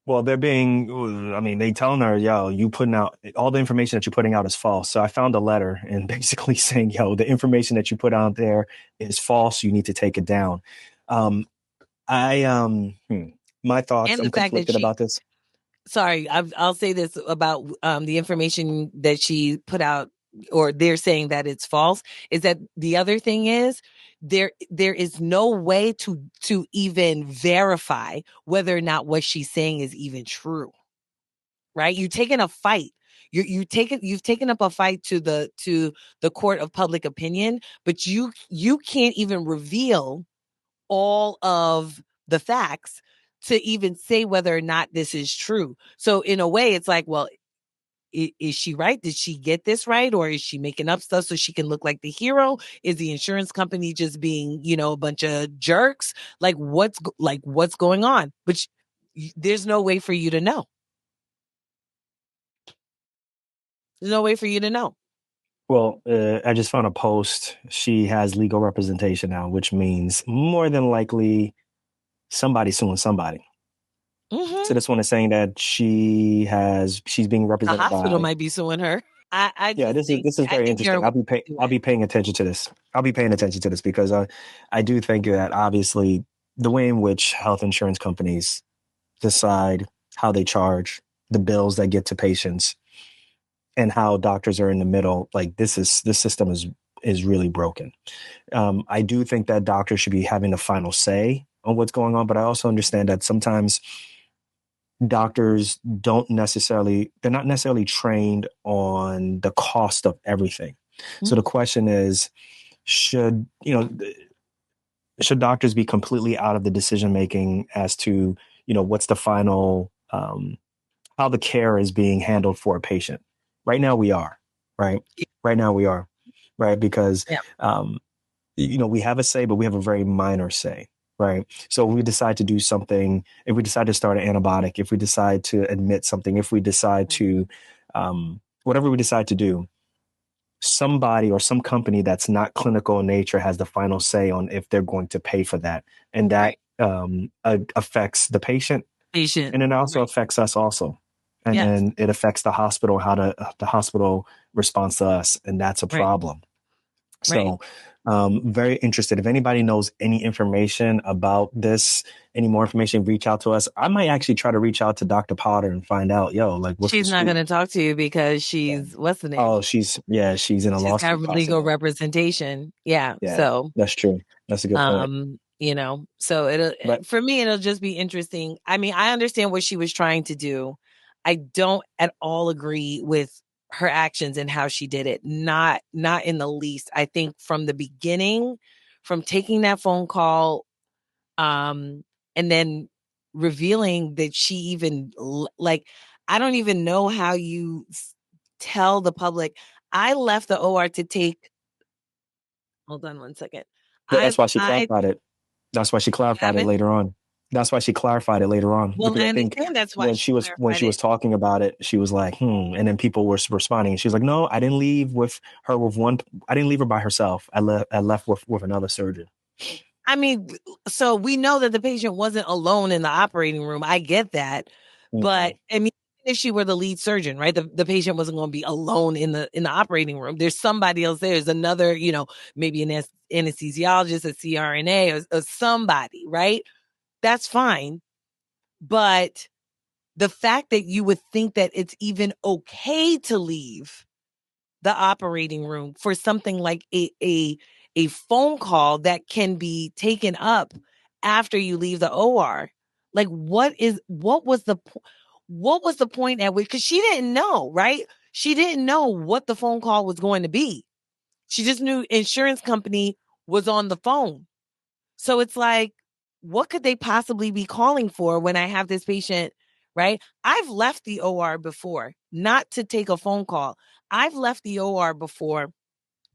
Well, they're being, I mean, they telling her, yo, you putting out all the information that you're putting out is false. So I found a letter and basically saying, yo, the information that you put out there is false. You need to take it down. My thoughts, And the I'm fact that conflicted about this. sorry, I'll say this about the information that she put out, or they're saying that it's false, is that the other thing is there is no way to even verify whether or not what she's saying is even true. Right? You've taken a fight. You've taken up a fight to the court of public opinion, but you can't even reveal all of the facts to even say whether or not this is true. So in a way, it's like, well, is she right? Did she get this right? Or is she making up stuff so she can look like the hero? Is the insurance company just being, you know, a bunch of jerks? Like what's going on? But there's no way for you to know. There's no way for you to know. Well, I just found a post. She has legal representation now, which means more than likely somebody's suing somebody. So this one is saying that she's being The represented hospital by. might be suing her. I Yeah, just think this is very you're interesting. do I'll it. be paying attention to this. I'll be paying attention to this because I do think that obviously the way in which health insurance companies decide how they charge, the bills that get to patients, and how doctors are in the middle, like this system is really broken. I do think that doctors should be having the final say on what's going on, but I also understand that sometimes doctors they're not necessarily trained on the cost of everything. So the question is, should, should doctors be completely out of the decision making as to, what's the final, how the care is being handled for a patient? Right now we are, right? Right now we are, right? Because, Yeah. we have a say, but we have a very minor say, right? So if we decide to do something, if we decide to start an antibiotic, if we decide to admit something, if we decide to, whatever we decide to do, somebody or some company that's not clinical in nature has the final say on if they're going to pay for that. And that affects the patient. Patient. And it also affects us also. And it affects the hospital, how the hospital responds to us. And that's a problem. So very interested. If anybody knows any information about this, any more information, reach out to us. I might actually try to reach out to Dr. Potter and find out, like, what's She's not going to talk to you because she's, what's the name? Oh, she's in a She's lawsuit. got legal representation. Yeah. So that's true. That's a good point. So for me, it'll just be interesting. I mean, I understand what she was trying to do. I don't at all agree with her actions and how she did it. Not in the least. I think from the beginning, from taking that phone call, and then revealing that she even like, I don't even know how you tell the public. I left the OR to take. Hold on one second. That's why she clarified it. That's why she clarified it later on. That's why she clarified it later on. Well, Because I think that's why when she was talking about it, she was like, and then people were responding. And she was like, no, I didn't leave with her I didn't leave her by herself. I left with another surgeon. I mean, so we know that the patient wasn't alone in the operating room. I get that. But I mean, if she were the lead surgeon, right? The patient wasn't going to be alone in the operating room. There's somebody else there. There's another, maybe an anesthesiologist, a CRNA, or somebody, right? That's fine. But the fact that you would think that it's even okay to leave the operating room for something like a phone call that can be taken up after you leave the OR. Like, what was the point at which, because she didn't know, right? She didn't know what the phone call was going to be. She just knew insurance company was on the phone. So it's like, what could they possibly be calling for when I have this patient, right? I've left the OR before, not to take a phone call. I've left the OR before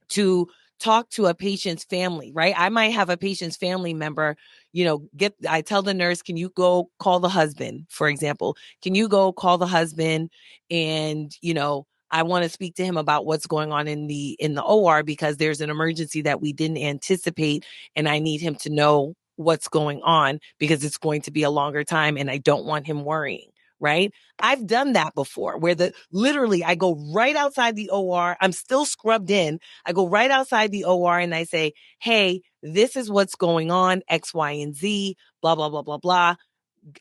to talk to a patient's family, right? I might have a patient's family member, I tell the nurse, can you go call the husband, for example? Can you go call the husband? And, I want to speak to him about what's going on in the OR because there's an emergency that we didn't anticipate. And I need him to know what's going on because it's going to be a longer time and I don't want him worrying. Right? I've done that before where literally I go right outside the OR. I'm still scrubbed in. I go right outside the OR and I say, hey, this is what's going on, X, Y, and Z, blah, blah, blah, blah, blah.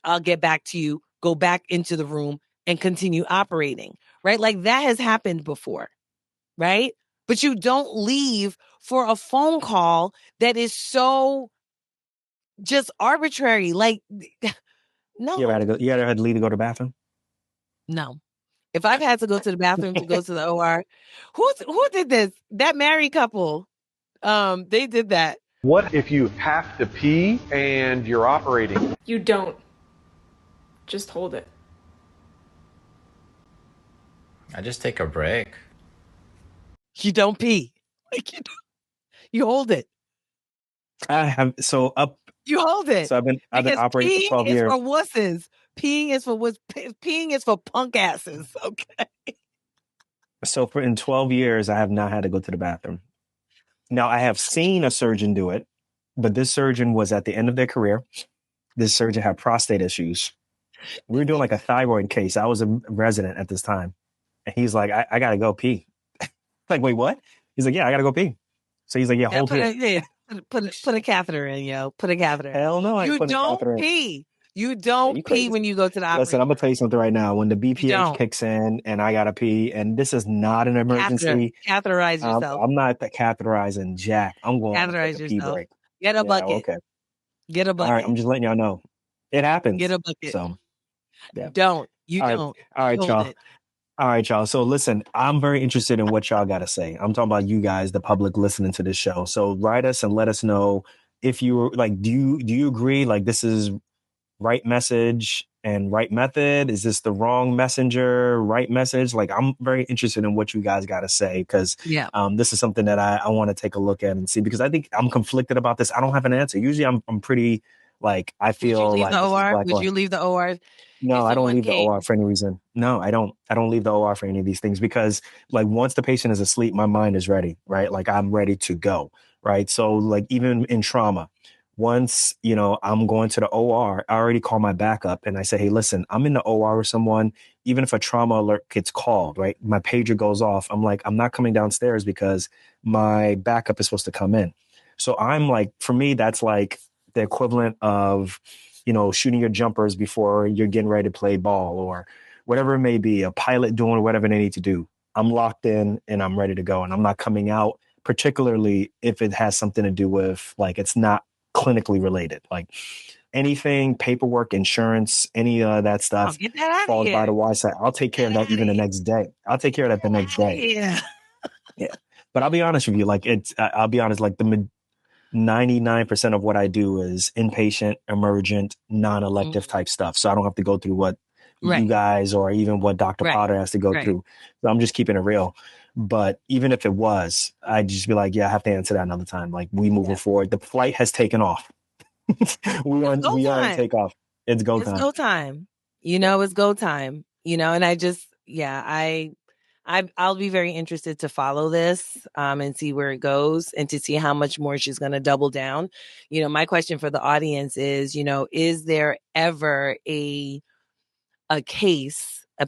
I'll get back to you. Go back into the room and continue operating, right? Like that has happened before, right? But you don't leave for a phone call that is so just arbitrary. Like, no. You ever had to leave to go to the bathroom? No. If I've had to go to the bathroom to go to the OR, who did this? That married couple. They did that. What if you have to pee and you're operating? You don't. Just hold it. I just take a break. You don't pee. Like you hold it. You hold it. So I've been operating for 12 years. For wusses. Peeing is for wusses. Peeing is for punk asses. Okay. So in 12 years, I have not had to go to the bathroom. Now, I have seen a surgeon do it, but this surgeon was at the end of their career. This surgeon had prostate issues. We were doing like a thyroid case. I was a resident at this time. And he's like, I got to go pee. Like, wait, what? He's like, yeah, I got to go pee. So he's like, yeah, hold it. Put a catheter in, yo. Put a catheter. Hell no, you don't pee. You don't pee when you go to the operating. Listen, I'm going to tell you something right now. When the BPH kicks in and I got to pee, and this is not an emergency. Catheterize yourself. I'm not catheterizing Jack. I'm going to take a pee break. Get a bucket. Okay. Get a bucket. All right, I'm just letting y'all know. It happens. Get a bucket. So, yeah. Don't. You don't. All right, y'all. All right, y'all. So listen, I'm very interested in what y'all got to say. I'm talking about you guys, the public listening to this show. So write us and let us know if you were like, do you agree? Like this is right message and right method? Is this the wrong messenger, right message? Like I'm very interested in what you guys got to say because this is something that I want to take a look at and see because I think I'm conflicted about this. I don't have an answer. Usually I'm pretty like I feel like the OR? Would you leave the OR? No, I don't leave the OR for any reason. No, I don't leave the OR for any of these things because like once the patient is asleep, my mind is ready, right? Like I'm ready to go, right? So like even in trauma, once, I'm going to the OR, I already call my backup and I say, hey, listen, I'm in the OR with someone. Even if a trauma alert gets called, right? My pager goes off. I'm like, I'm not coming downstairs because my backup is supposed to come in. So I'm like, for me, that's like the equivalent of, shooting your jumpers before you're getting ready to play ball or whatever it may be, a pilot doing whatever they need to do. I'm locked in and I'm ready to go. And I'm not coming out, particularly if it has something to do with like, it's not clinically related, like anything, paperwork, insurance, any of that stuff falls by the wayside. I'll take care of that even the next day. I'll take care of that the next day. Yeah. But I'll be honest with you, like I'll be honest, like the 99% of what I do is inpatient, emergent, non-elective type stuff. So I don't have to go through what you guys or even what Dr. Potter has to go through. So I'm just keeping it real. But even if it was, I'd just be like, yeah, I have to answer that another time. Like we moving forward. The flight has taken off. we are in takeoff. It's go time. It's go time. It's go time. And I just, I'll be very interested to follow this and see where it goes and to see how much more she's going to double down. My question for the audience is there ever a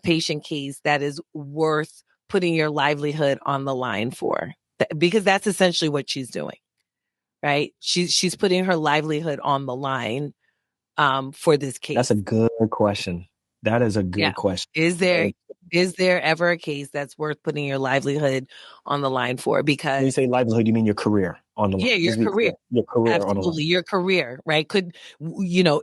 patient case that is worth putting your livelihood on the line for? Because that's essentially what she's doing, right? She's putting her livelihood on the line for this case. That's a good question. That is a Yeah. good question. Is there ever a case that's worth putting your livelihood on the line for? When Because you say livelihood, you mean your career on the line. yeah, your Just be career. clear. Your career on the line. Absolutely. Your career, right?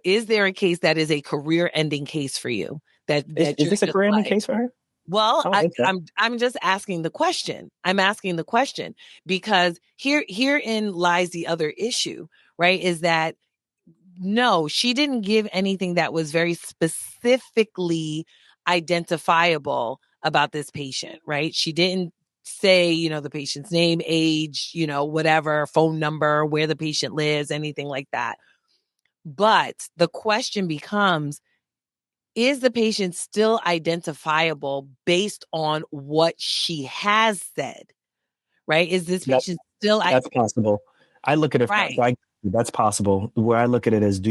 Is there a case that is a career ending case for you that Is you're this a just career ending like, case for her? well, I don't think so. I'm just asking the question. I'm asking the question because herein lies the other issue, right? Is that no, she didn't give anything that was very specifically identifiable about this patient, right? She didn't say, the patient's name, age, whatever, phone number, where the patient lives, anything like that. But the question becomes, is the patient still identifiable based on what she has said, right? Is this That patient still, that's possible. I look at it. right? That's possible. Where I look at it is,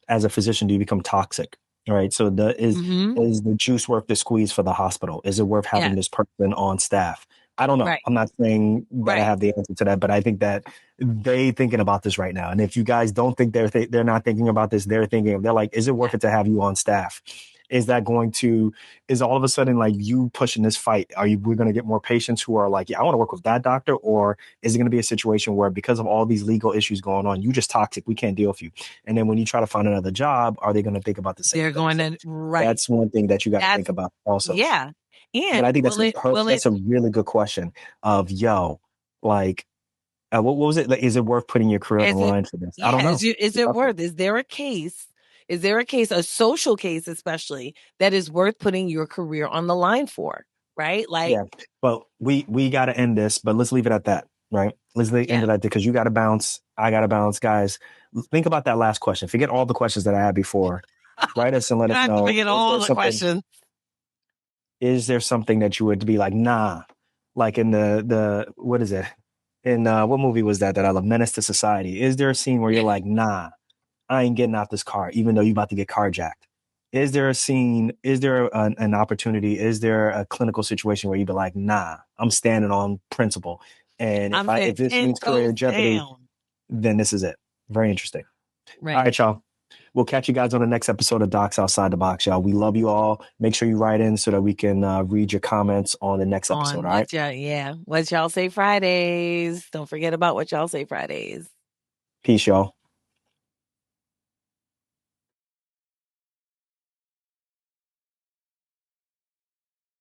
as a physician, do you become toxic? All right. So Mm-hmm. is the juice worth the squeeze for the hospital? Is it worth having Yes. this person on staff? I don't know. Right. I'm not saying that I Right. have the answer to that, but I think that they thinking about this right now. And if you guys don't think they're not thinking about this, they're like, is it worth it to have you on staff? Is all of a sudden like you pushing this fight? We're going to get more patients who are like, yeah, I want to work with that doctor? Or is it going to be a situation where because of all these legal issues going on, you just toxic, we can't deal with you? And then when you try to find another job, are they going to think about the same They're thing? going So to, right. that's one thing that you got to think That's, about also. yeah. But And I think will it, that's a really good question of, like, what was it? Like, is it worth putting your career on the is it, line for this? I don't yeah, know. is it worth, is there a case, a social case, especially that is worth putting your career on the line for, right? Like, Yeah. Well, we got to end this, but let's leave it at that, right? End yeah, it at that because you got to bounce. I got to bounce, guys. Think about that last question. Forget all the questions that I had before. Write us and let you don't us have to know. forget all the questions. Is there something that you would be like, nah, like in what is it? In what movie was that I love? Menace to Society. Is there a scene where you're like, nah, I ain't getting out this car, even though you're about to get carjacked? Is there a scene? Is there an opportunity? Is there a clinical situation where you'd be like, nah, I'm standing on principle, and I'm if saying this 10 means career toes jeopardy, down. then this is it. Very interesting. All Right. right, y'all. We'll catch you guys on the next episode of Docs Outside the Box, y'all. We love you all. Make sure you write in so that we can read your comments on the next episode. On All right. what y'all say Fridays. Don't forget about what y'all say Fridays. Peace, y'all.